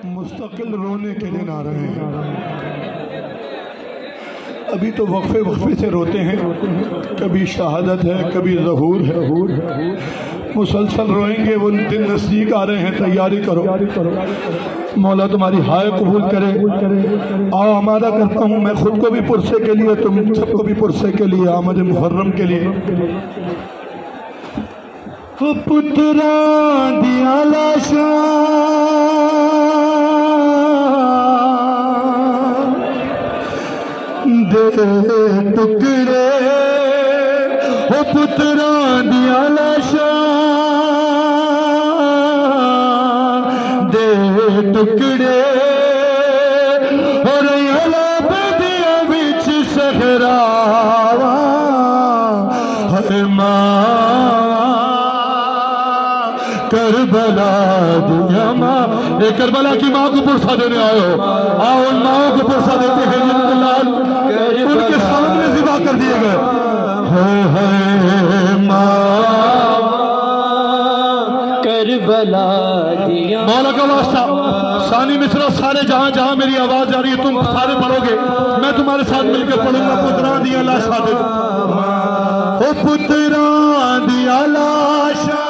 मुस्तकिल रोने के दिन आ रहे हैं। अभी तो वक्फे वक्फे से रोते हैं, कभी शहादत है, कभी ज़हूर है, मुसलसल रोएंगे। वो दिन नज़दीक आ रहे हैं, तैयारी करो। मौला तुम्हारी हाय कबूल करे। आओ हमारा करता हूँ मैं खुद को भी पुरसे के लिए, तुम सबको भी पुरसे के लिए, आमद मुहर्रम के लिए। पुत्रा दिया लाशा दे टुकड़े, ओ पुत्रा दिया लाशा दे टुकड़े, और बदिया बिच सहरावा है मां करबला दिया मां। एक करबला की माँ को पुरसा देने आयो, आओ उन माओ को पुरसा देते हैं जिनके लाल उनके सामने ज़िबा कर दिए गए। है माँ करबला दिया। मौला का वास्ता सानी मिश्रा, सारे जहां जहां मेरी आवाज जा रही है तुम सारे पढ़ोगे, मैं तुम्हारे साथ मिलकर पढ़ूंगा। पुत्रा दिया लाशा दे, ओ पुत्रा दिया लाशा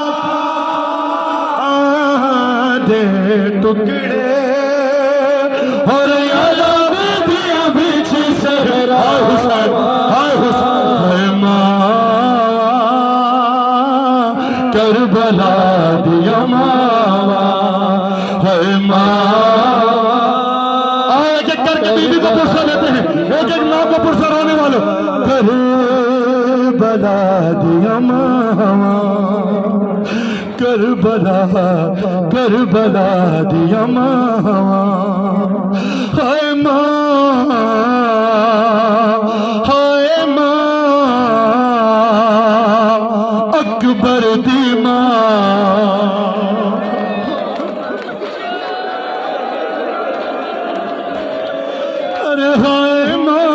दे टुकड़े, और दिया बीच सहरा। हुसैन हाय हुसैन मां करबला दिया मावा है मां। एक एक करके बीबी को पुरसा देते हैं, एक एक माँ को पुरसा रोने वालों। करबला दिया मावा, करबला करबला दिया मावा है मां, हाय मां अकबर दी मां। अरे हाय मां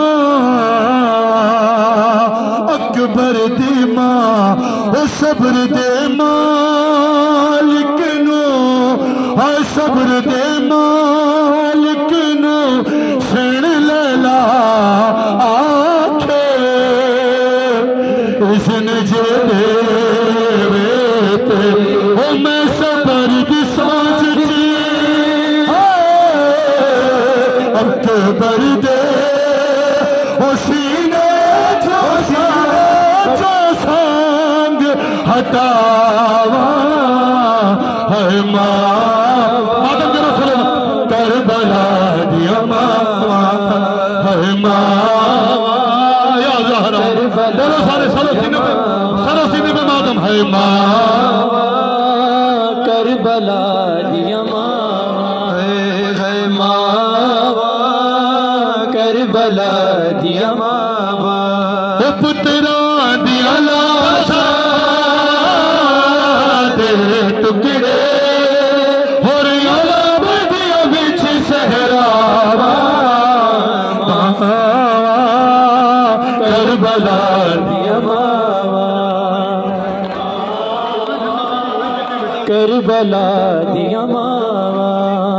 अकबर दी मां, ओ सब्र दे मालिक नो, हाय सब्र दे मालिक नो सुन लैला आखे, इसने जे देवे ओ मैं सब्र दी सांझ दी अकबर दे ओ सीने जो संग हटावा है मां। आदम के रसूल करबला दिया मावा है मां। या ज़हरा बोलो सारे सरो सीने पे मातम है मां करबला दिया मावा है मावा करबला दिया मावा। ओ पुत्रा दिया लाशा दे टुकड़े, और बदिया बिच सहरावा करबला दिया मावा करबला दिया मावा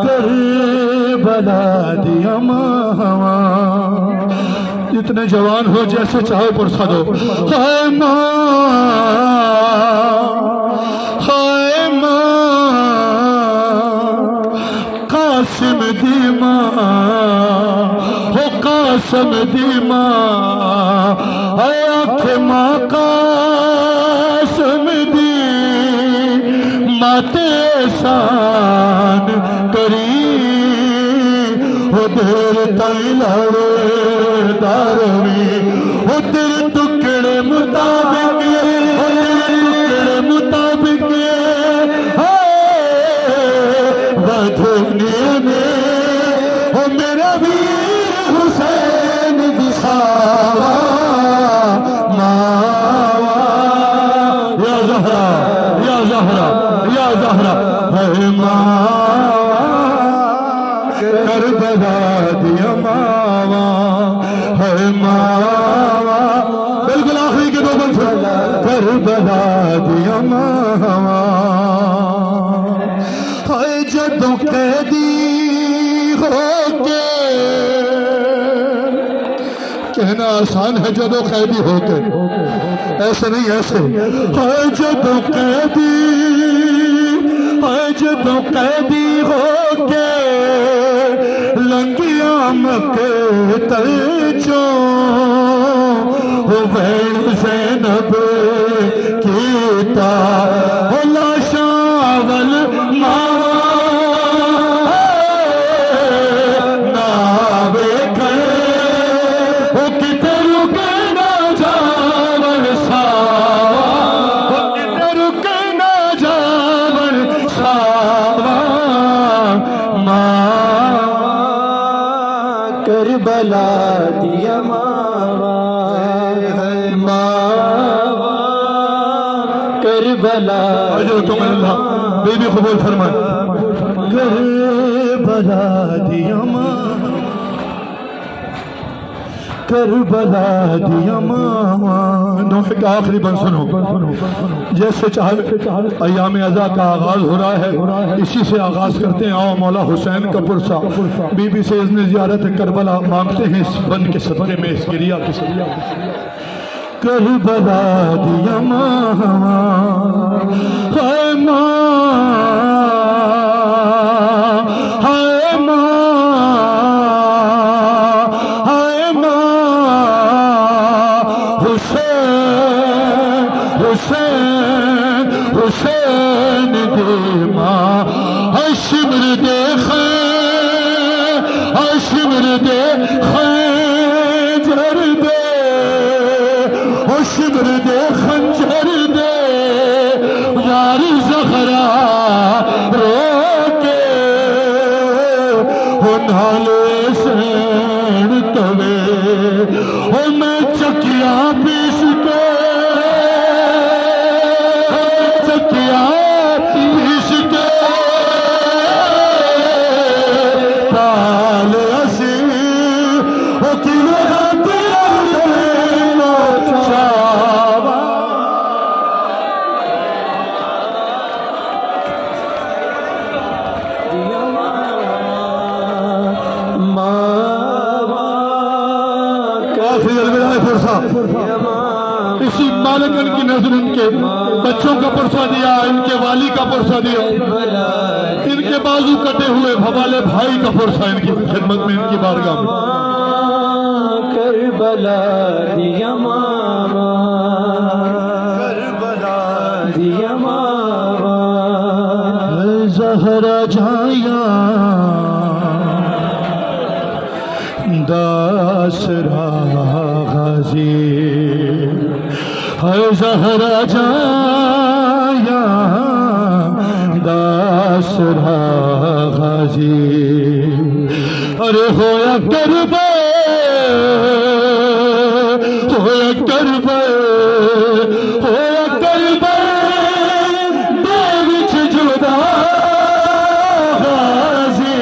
करबला दिया मावा। जितने जवान हो जैसे चाहो पुरसा दो। हाय मां हाय मां कासिम दी मां, हो कासिम दी मां, आख मां कासिम दी माते एहसान करी, हो देर ताई लड़े दारवी, हो तेरे टुकड़े मुताबिक, हो तेरे टुकड़े मुताबिक बधने में, हो मेरा वीर हुसैन दिखावा मावा। या ज़हरा या ज़हरा या ज़हरा है मावा करबला दिया मावा है मावा। बिल्कुल आखिरी के दो बंद करबला दिया मावा है आसान है जदो कैदी होके, ऐसे नहीं ऐसे है जदो कैदी, है जदो कैदी होके लंगिया मके तलचो वैन ज़ैनब कीता लाशावल करबला दिया मावा, मावा करबला बेबी कबूल फरमाए। करबला दिया मावा, करबला दिया मावा। नोहे का आखिरी बंद सुनो, जैसे चाहे अयाम अज़ा का आगाज हो रहा है, इसी से आगाज करते हैं। आओ मौला हुसैन का पुरसा बीबी से इज़्न ज़ियारत करबला मांगते हैं इस बंद के सदक़े में, इस गिरिया के सदक़े। करबला दिया मावा है माँ, है माँ, है माँ हुसैन, हुसैन, हुसैन दे माँ है शिमर दे खैर, है शिमर दे खैर दे, शिमर दे खंजर दे यार ज़हरा रोके हो नाले सैन तवे हो मैं चकिया पीस के, चकिया पीस के ताल असी हो किलो इसी मालिकन की नजर इनके बच्चों का पुरसा दिया, इनके वाली का पुरसा दिया, इनके बाजू कटे हुए भवाले भाई का पुरसा इनकी खिदमत में, इनकी बारगाह में। करबला दिया मावा, करबला दिया मावा ज़हरा जाया दासरा गाजी है, ज़हरा जाया दासरा गाजी। अरे होया करबे, होया करबे, होया करबे देविच जुदा गाजी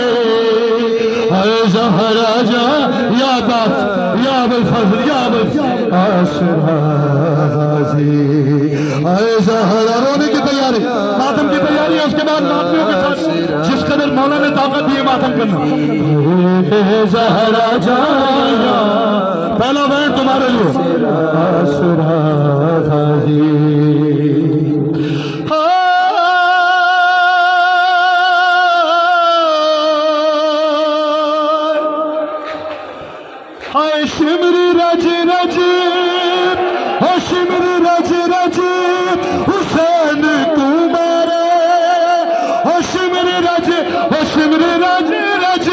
है, ज़हरा जा या बास या फजल या आसरा गाजी है, ज़हरा। रोने की तैयारी, मातम की तैयारी है, उसके बाद मातमियों के साथ जिस कदर मौला ने ताकत दी है मातम करना। ज़हरा जाया पहला बैठ तुम्हारे लिए आसरा गाजी। हाय शिमरी रज रज, हो शिमरी रज रज हुसैन तू मारे, हो शिमरी रज, हो शिमरी रज रज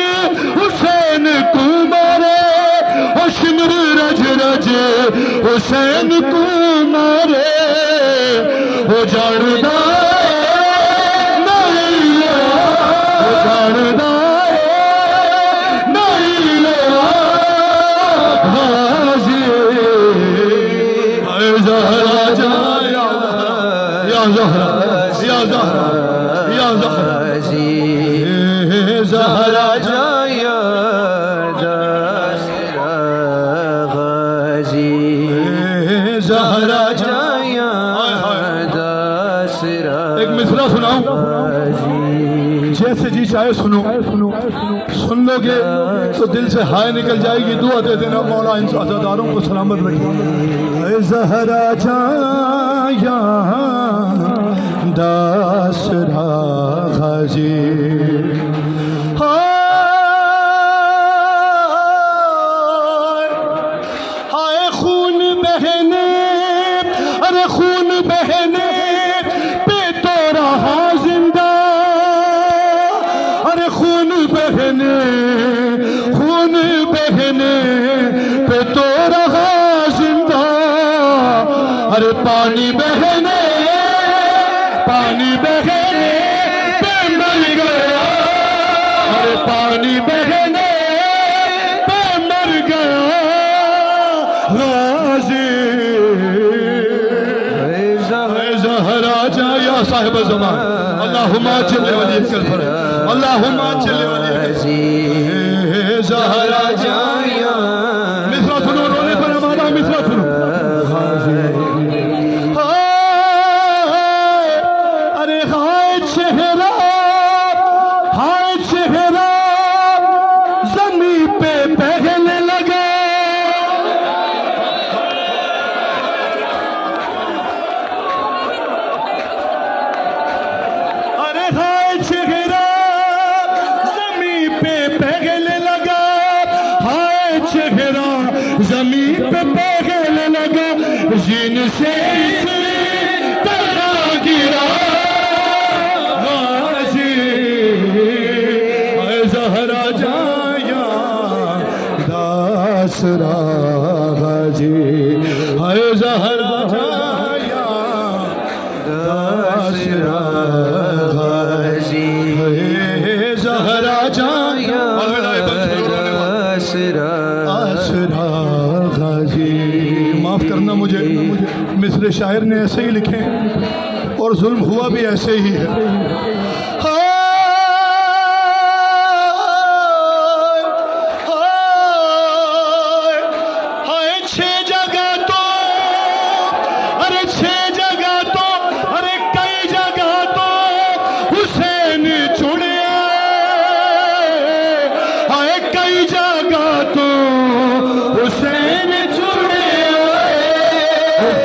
हुसैन तू मारे, हो शिमरी रज रज हुसैन तू मारे, हो जानदा नहीं हो जानदा ज़हरा जाया दासरा गाजी, ज़हरा जाया दासरा। एक मिसरा सुनाऊं, जैसे जी चाहे सुनो, सुन लोगे तो दिल से हाय निकल जाएगी। दुआ दे देना मौला इन अज़ादारों को सलामत रखे। ज़हरा जाया दासरा गाजी, हाय खून बहने, अरे खून बहने पे तो रहा जिंदा, अरे खून बहने, खून बहने पे तो रहा जिंदा, अरे पानी बहने, पानी बहने पे मर गया, अरे पानी बहने पे मर गया गाजी। ज़हरा जाया साहिब ज़मान, अल्लाहुम्मा चल्ले वली कल्फर, अल्लाहुम्मा चल्ले वली ज़हरा जाया। मिसरा सुनो, रोने पर हमारा मिसरा सुनो। अरे हाय चेहरा, हाय चेहरा ज़मीन पे पहले लगा, चेहरा ज़मीन पे पहले लगा, हाय चेहरा ज़मीन पे पहले लगा, जिन से तरह गिरा गाजी। ज़हरा जाया दासरा गाजी, हाय ज़हरा जाया दासरा ज़हरा जाया आसरा गाजी। माफ करना मुझे, मिसरे शायर ने ऐसे ही लिखे और जुल्म हुआ भी ऐसे ही है। हाय छह जगह तो, अरे छह जगह तो, अरे कई जगह तो हुसैन छुड़े, हाय कई जगह तो हुसैन छुड़े,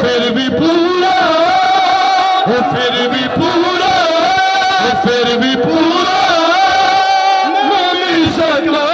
फिर भी पूरा, फिर भी पूरा, फिर भी पूरा नहीं मिल सका